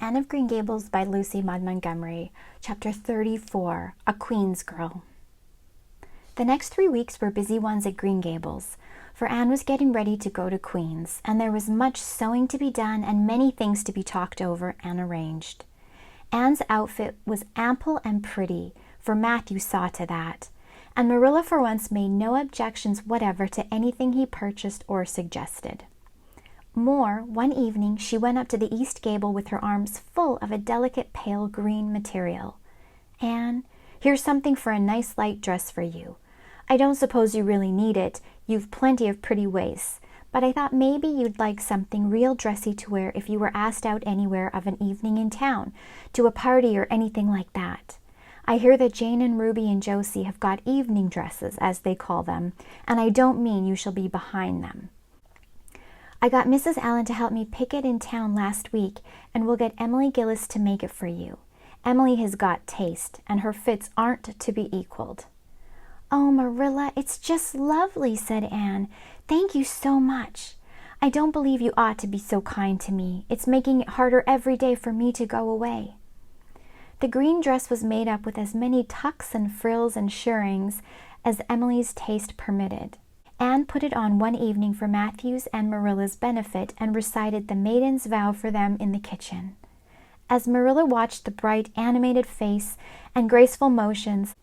Anne of Green Gables by LM Montgomery, Chapter 34, A Queen's Girl. The next 3 weeks were busy ones at Green Gables, for Anne was getting ready to go to Queen's, and there was much sewing to be done and many things to be talked over and arranged. Anne's outfit was ample and pretty, for Matthew saw to that, and Marilla for once made no objections whatever to anything he purchased or suggested. More, one evening she went up to the east gable with her arms full of a delicate pale green material. "Anne, here's something for a nice light dress for you. I don't suppose you really need it. You've plenty of pretty waists. But I thought maybe you'd like something real dressy to wear if you were asked out anywhere of an evening in town, to a party or anything like that. I hear that Jane and Ruby and Josie have got evening dresses, as they call them, and I don't mean you shall be behind them. I got Mrs. Allen to help me pick it in town last week, and we'll get Emily Gillis to make it for you. Emily has got taste, and her fits aren't to be equaled." "Oh, Marilla, it's just lovely," said Anne. "Thank you so much. I don't believe you ought to be so kind to me. It's making it harder every day for me to go away." The green dress was made up with as many tucks and frills and shirrings as Emily's taste permitted. Anne put it on one evening for Matthew's and Marilla's benefit and recited the maiden's vow for them in the kitchen. As Marilla watched the bright, animated face and graceful motions,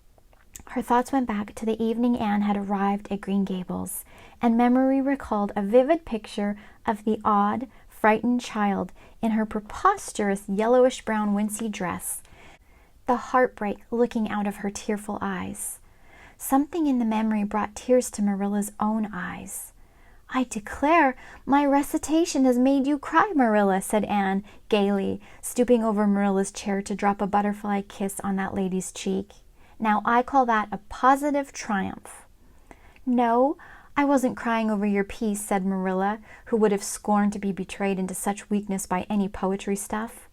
her thoughts went back to the evening Anne had arrived at Green Gables, and memory recalled a vivid picture of the odd, frightened child in her preposterous yellowish-brown wincey dress, the heartbreak looking out of her tearful eyes. Something in the memory brought tears to Marilla's own eyes. "I declare, my recitation has made you cry, Marilla," said Anne gaily, stooping over Marilla's chair to drop a butterfly kiss on that lady's cheek. "Now I call that a positive triumph." "No, I wasn't crying over your piece," said Marilla, who would have scorned to be betrayed into such weakness by any poetry stuff.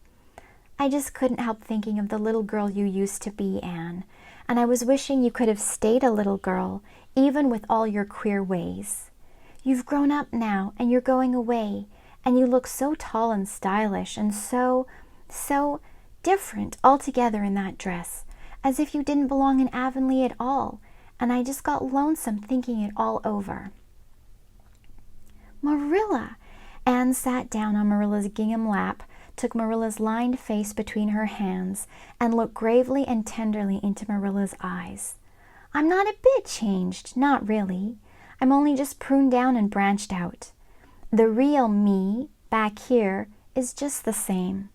"I just couldn't help thinking of the little girl you used to be, Anne, and I was wishing you could have stayed a little girl, even with all your queer ways. You've grown up now, and you're going away, and you look so tall and stylish, and so different altogether in that dress, as if you didn't belong in Avonlea at all, and I just got lonesome thinking it all over." "Marilla!" Anne sat down on Marilla's gingham lap, took Marilla's lined face between her hands, and looked gravely and tenderly into Marilla's eyes. "I'm not a bit changed, not really. I'm only just pruned down and branched out. The real me, back here, is just the same.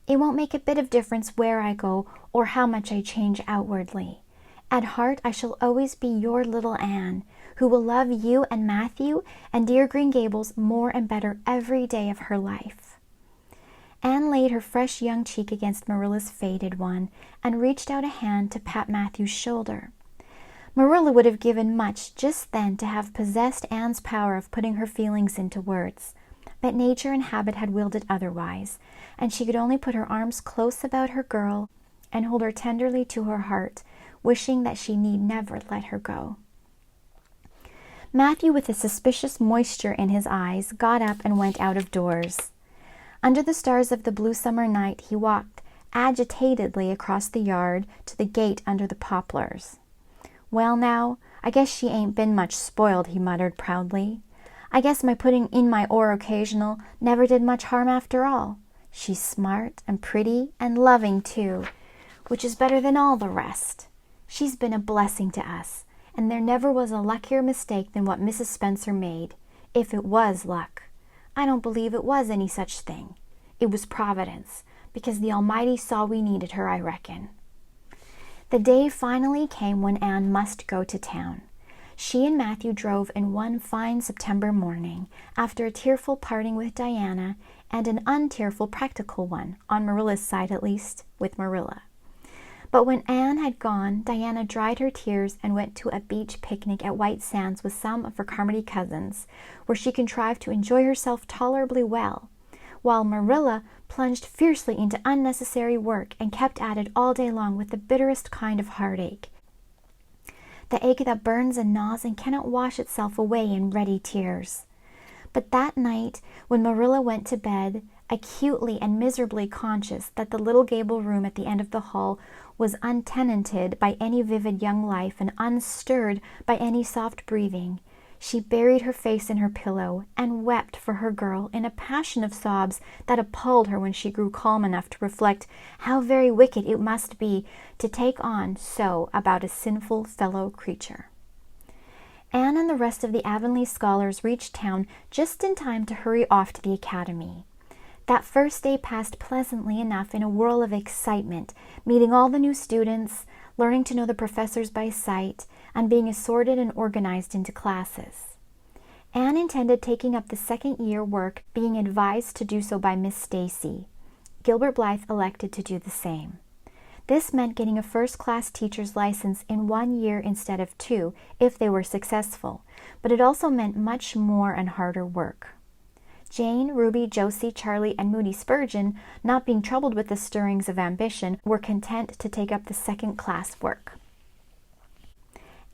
It won't make a bit of difference where I go or how much I change outwardly. At heart, I shall always be your little Anne, who will love you and Matthew and dear Green Gables more and better every day of her life." Anne laid her fresh young cheek against Marilla's faded one and reached out a hand to pat Matthew's shoulder. Marilla would have given much just then to have possessed Anne's power of putting her feelings into words, but nature and habit had willed it otherwise, and she could only put her arms close about her girl and hold her tenderly to her heart, wishing that she need never let her go. Matthew, with a suspicious moisture in his eyes, got up and went out of doors. Under the stars of the blue summer night, he walked agitatedly across the yard to the gate under the poplars. "Well now, I guess she ain't been much spoiled," he muttered proudly. "I guess my putting in my oar occasional never did much harm after all. She's smart and pretty and loving too, which is better than all the rest. She's been a blessing to us, and there never was a luckier mistake than what Mrs. Spencer made, if it was luck. I don't believe it was any such thing. It was Providence, because the Almighty saw we needed her, I reckon." The day finally came when Anne must go to town. She and Matthew drove in one fine September morning, after a tearful parting with Diana and an untearful practical one, on Marilla's side at least, with Marilla. But when Anne had gone, Diana dried her tears and went to a beach picnic at White Sands with some of her Carmody cousins, where she contrived to enjoy herself tolerably well, while Marilla plunged fiercely into unnecessary work and kept at it all day long with the bitterest kind of heartache, the ache that burns and gnaws and cannot wash itself away in ready tears. But that night, when Marilla went to bed, acutely and miserably conscious that the little gable room at the end of the hall was untenanted by any vivid young life and unstirred by any soft breathing, she buried her face in her pillow and wept for her girl in a passion of sobs that appalled her when she grew calm enough to reflect how very wicked it must be to take on so about a sinful fellow creature. Anne and the rest of the Avonlea scholars reached town just in time to hurry off to the academy. That first day passed pleasantly enough in a whirl of excitement, meeting all the new students, learning to know the professors by sight, and being assorted and organized into classes. Anne intended taking up the second-year work, being advised to do so by Miss Stacy. Gilbert Blythe elected to do the same. This meant getting a first-class teacher's license in 1 year instead of 2, if they were successful, but it also meant much more and harder work. Jane, Ruby, Josie, Charlie, and Moody Spurgeon, not being troubled with the stirrings of ambition, were content to take up the second-class work.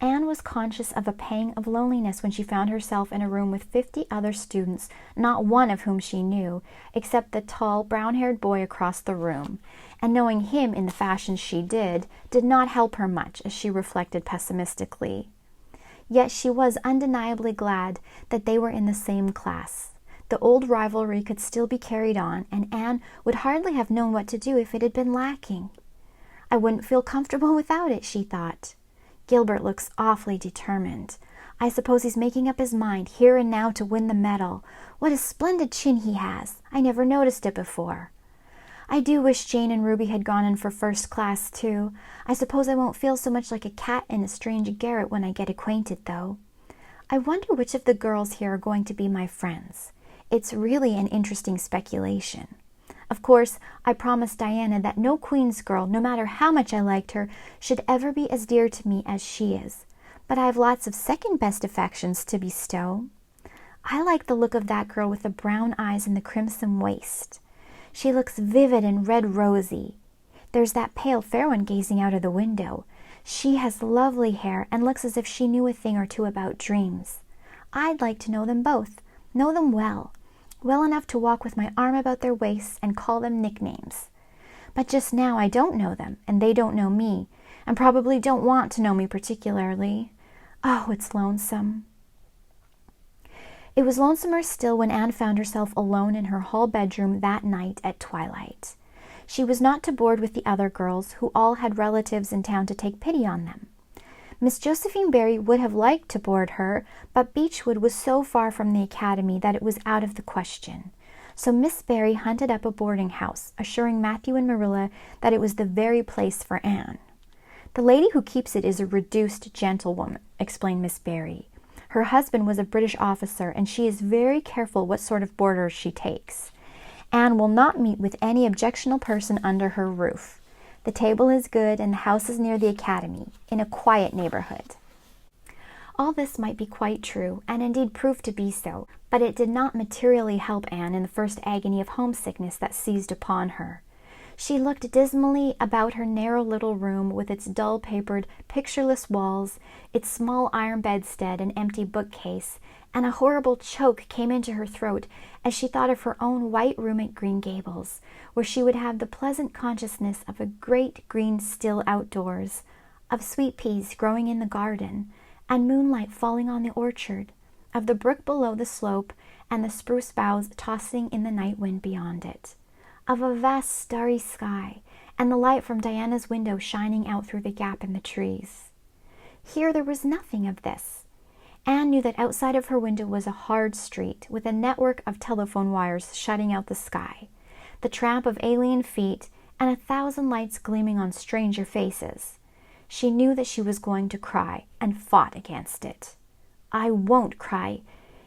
Anne was conscious of a pang of loneliness when she found herself in a room with 50 other students, not one of whom she knew, except the tall, brown-haired boy across the room, and knowing him in the fashion she did not help her much, as she reflected pessimistically. Yet she was undeniably glad that they were in the same class. The old rivalry could still be carried on, and Anne would hardly have known what to do if it had been lacking. I wouldn't feel comfortable without it, she thought. Gilbert looks awfully determined. I suppose he's making up his mind here and now to win the medal. What a splendid chin he has. I never noticed it before. I do wish Jane and Ruby had gone in for first class, too. I suppose I won't feel so much like a cat in a strange garret when I get acquainted, though. I wonder which of the girls here are going to be my friends. It's really an interesting speculation. Of course, I promised Diana that no Queen's girl, no matter how much I liked her, should ever be as dear to me as she is. But I have lots of second-best affections to bestow. I like the look of that girl with the brown eyes and the crimson waist. She looks vivid and red-rosy. There's that pale fair one gazing out of the window. She has lovely hair and looks as if she knew a thing or two about dreams. I'd like to know them both, know them well enough to walk with my arm about their waists and call them nicknames. But just now I don't know them, and they don't know me, and probably don't want to know me particularly. Oh, it's lonesome. It was lonesomer still when Anne found herself alone in her hall bedroom that night at twilight. She was not to board with the other girls, who all had relatives in town to take pity on them. Miss Josephine Barry would have liked to board her, but Beechwood was so far from the academy that it was out of the question. So Miss Barry hunted up a boarding house, assuring Matthew and Marilla that it was the very place for Anne. The lady who keeps it is a reduced gentlewoman, explained Miss Barry. Her husband was a British officer, and she is very careful what sort of boarders she takes. Anne will not meet with any objectionable person under her roof. The table is good, and the house is near the academy, in a quiet neighborhood. All this might be quite true, and indeed proved to be so, but it did not materially help Anne in the first agony of homesickness that seized upon her. She looked dismally about her narrow little room with its dull-papered, pictureless walls, its small iron bedstead and empty bookcase, and a horrible choke came into her throat as she thought of her own white room at Green Gables, where she would have the pleasant consciousness of a great green still outdoors, of sweet peas growing in the garden, and moonlight falling on the orchard, of the brook below the slope and the spruce boughs tossing in the night wind beyond it, of a vast starry sky and the light from Diana's window shining out through the gap in the trees. Here there was nothing of this. Anne knew that outside of her window was a hard street with a network of telephone wires shutting out the sky, the tramp of alien feet, and 1,000 lights gleaming on stranger faces. She knew that she was going to cry, and fought against it. I won't cry.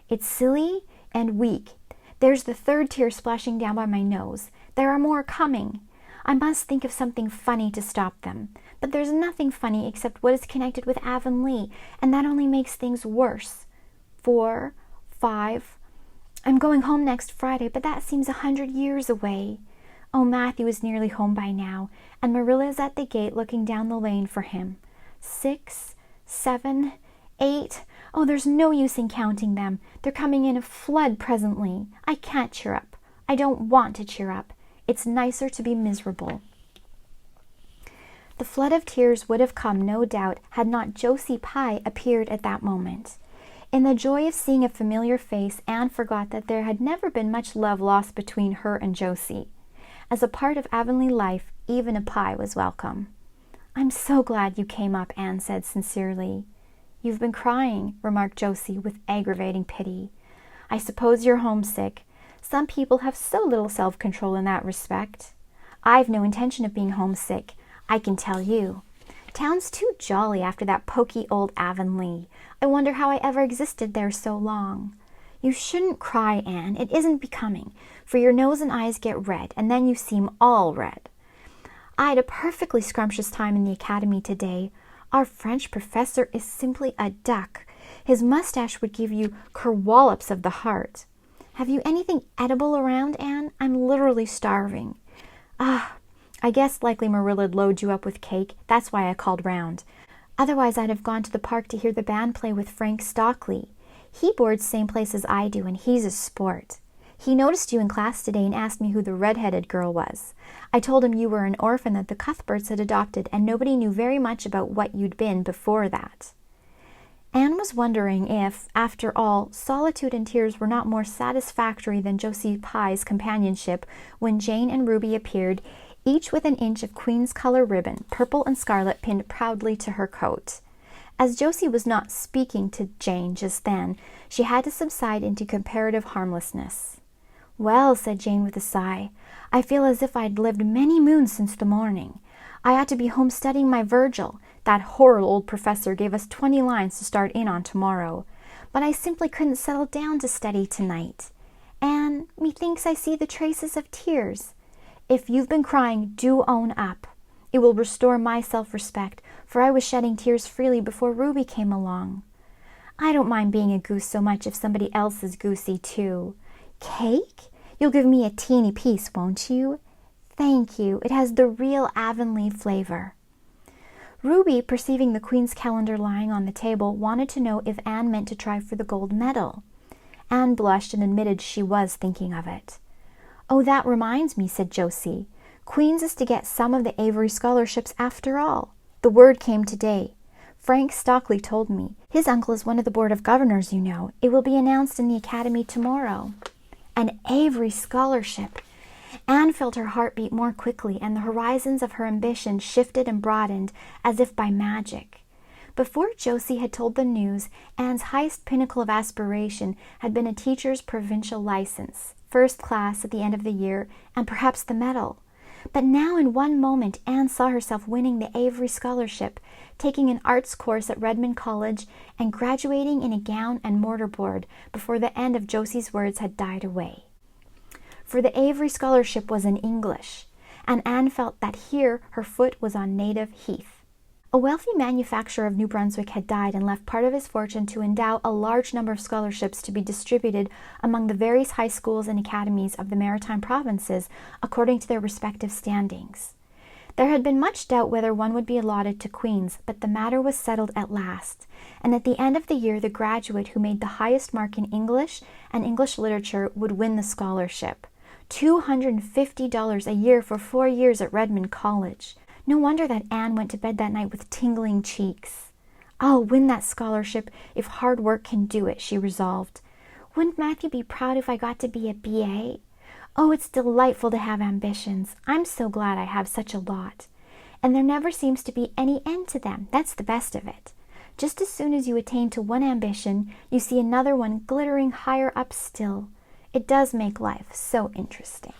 It's silly and weak. There's the third tear splashing down by my nose. There are more coming. I must think of something funny to stop them. But there's nothing funny except what is connected with Avonlea, and that only makes things worse. 4, 5. I'm going home next Friday, but that seems 100 years away. Oh, Matthew is nearly home by now, and Marilla is at the gate looking down the lane for him. 6, 7, 8. Oh, there's no use in counting them. They're coming in a flood presently. I can't cheer up. I don't want to cheer up. It's nicer to be miserable." The flood of tears would have come, no doubt, had not Josie Pye appeared at that moment. In the joy of seeing a familiar face, Anne forgot that there had never been much love lost between her and Josie. As a part of Avonlea life, even a Pye was welcome. "I'm so glad you came up," Anne said sincerely. "You've been crying," remarked Josie with aggravating pity. "I suppose you're homesick. Some people have so little self-control in that respect. I've no intention of being homesick, I can tell you. Town's too jolly after that poky old Avonlea. I wonder how I ever existed there so long." "You shouldn't cry, Anne. It isn't becoming, for your nose and eyes get red, and then you seem all red. I had a perfectly scrumptious time in the academy today. Our French professor is simply a duck. His mustache would give you kerwallops of the heart. Have you anything edible around, Anne? I'm literally starving." "Ah, I guess likely Marilla'd load you up with cake. That's why I called round. Otherwise I'd have gone to the park to hear the band play with Frank Stockley. He boards same place as I do, and he's a sport. He noticed you in class today and asked me who the red-headed girl was. I told him you were an orphan that the Cuthberts had adopted, and nobody knew very much about what you'd been before that." Anne was wondering if, after all, solitude and tears were not more satisfactory than Josie Pye's companionship when Jane and Ruby appeared, each with an inch of Queen's color ribbon, purple and scarlet, pinned proudly to her coat. As Josie was not speaking to Jane just then, she had to subside into comparative harmlessness. "Well," said Jane with a sigh, "I feel as if I'd lived many moons since the morning. I ought to be home studying my Virgil. That horrid old professor gave us 20 lines to start in on tomorrow. But I simply couldn't settle down to study tonight. Anne, methinks I see the traces of tears. If you've been crying, do own up. It will restore my self-respect, for I was shedding tears freely before Ruby came along. I don't mind being a goose so much if somebody else is goosey too. Cake? You'll give me a teeny piece, won't you? Thank you. It has the real Avonlea flavor." Ruby, perceiving the Queen's calendar lying on the table, wanted to know if Anne meant to try for the gold medal. Anne blushed and admitted she was thinking of it. "Oh, that reminds me," said Josie. "Queen's is to get some of the Avery scholarships after all. The word came today. Frank Stockley told me. His uncle is one of the Board of Governors, you know. It will be announced in the Academy tomorrow." An Avery scholarship! Anne felt her heart beat more quickly, and the horizons of her ambition shifted and broadened as if by magic. Before Josie had told the news, Anne's highest pinnacle of aspiration had been a teacher's provincial license, first class at the end of the year, and perhaps the medal. But now in one moment Anne saw herself winning the Avery scholarship, taking an arts course at Redmond College, and graduating in a gown and mortarboard before the end of Josie's words had died away. For the Avery scholarship was in English, and Anne felt that here her foot was on native heath. A wealthy manufacturer of New Brunswick had died and left part of his fortune to endow a large number of scholarships to be distributed among the various high schools and academies of the Maritime Provinces according to their respective standings. There had been much doubt whether one would be allotted to Queen's, but the matter was settled at last, and at the end of the year the graduate who made the highest mark in English and English literature would win the scholarship. $250 a year for 4 years at Redmond College. No wonder that Anne went to bed that night with tingling cheeks. "I'll win that scholarship if hard work can do it," she resolved. "Wouldn't Matthew be proud if I got to be a B.A.? Oh, it's delightful to have ambitions. I'm so glad I have such a lot. And there never seems to be any end to them. That's the best of it. Just as soon as you attain to one ambition, you see another one glittering higher up still. It does make life so interesting."